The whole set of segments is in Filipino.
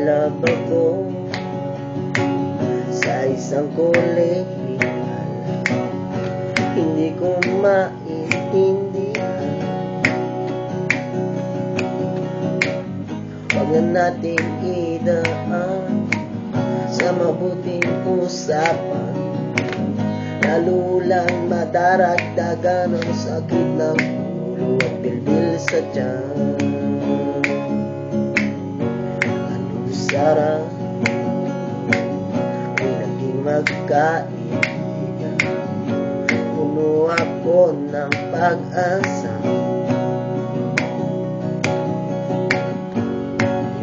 love ako sa isang kolehiyal. Hindi ko maintindihan. Huwag na natin idaan sa mabuting usapan, lalo lang madaragdagan ang sakit ng ulo at bilbil sa tiyan. Anong sarap ay naging magkaibigan, puno ako ng pag-asa.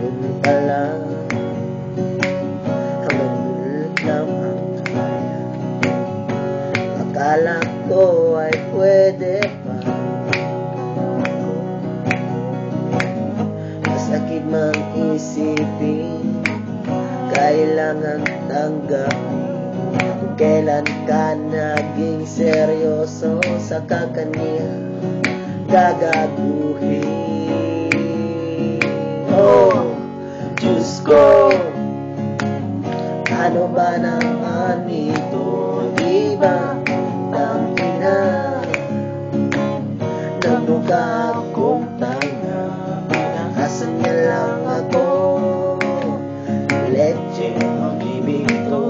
Yun pala akala ko ay pwede pa. Masakit man isipin, kailangan tanggapin kung kailan ka naging seryoso sa kakaniya gagaguhin. Oh, Diyos ko, ano ba naman ito? Di ba nagmukha akong tanga, pinakasan niya lang ako, leche ang ibig to.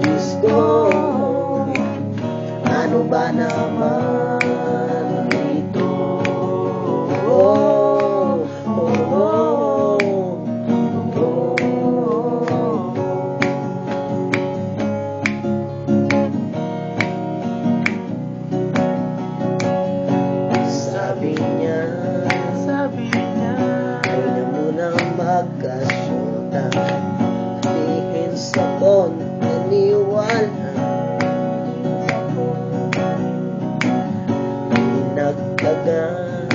Diyos ko, ano ba naman ito? Sabi niya, ay na munang magkasyota, dihin sa pagkaniwala. Pinagdagan,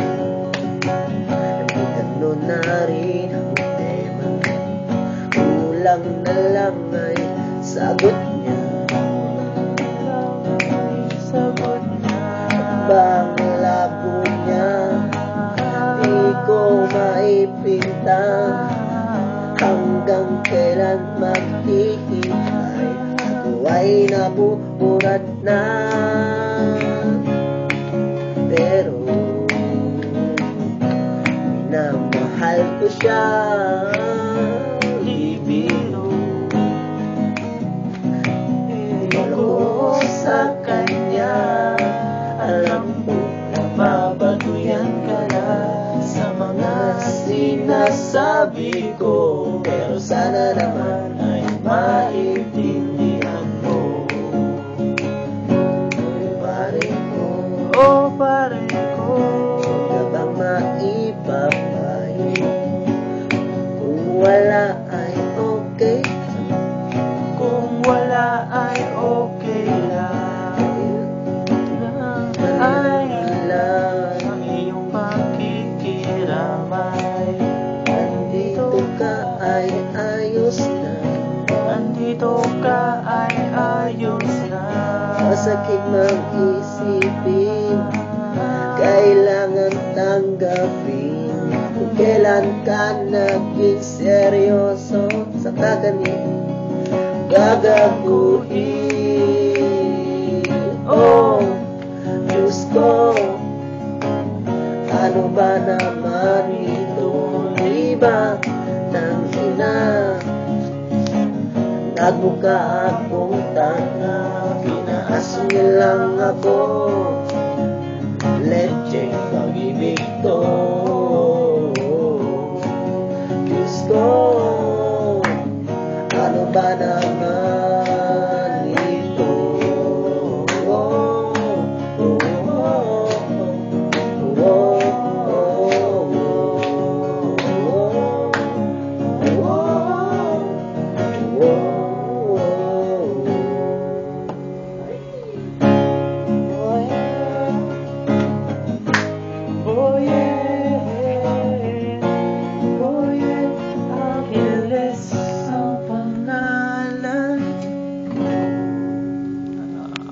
hindi ganun na rin ang tema, kulang na lang ay sagot niya. Bang labo niya, di ko maipinta, hanggang kailan maghihintay, ako ay nabuburat na. Pero minamahal ko siya, ibiro ko sa kanya. Alam mo na babaguyan ka na sa mga sinasabi ko, pero sana naman ay maintindihan mo. Pare ko, oh pare ko, huwag ka bang maipapayo? Kung wala ay okay, kung wala ay okay lang. Ang iyong pakikiramay, andito ka ay ayos na, andito ka ay ayos na. Masakit mag-isipin, kailangan tanggapin kung kailan ka naging seryoso sa kakanin gagaguhin. Oh, Diyos ko, ano ba naman ito? Di ba ng ina, nagmukha akong tanga, pinaaso niya lang ako,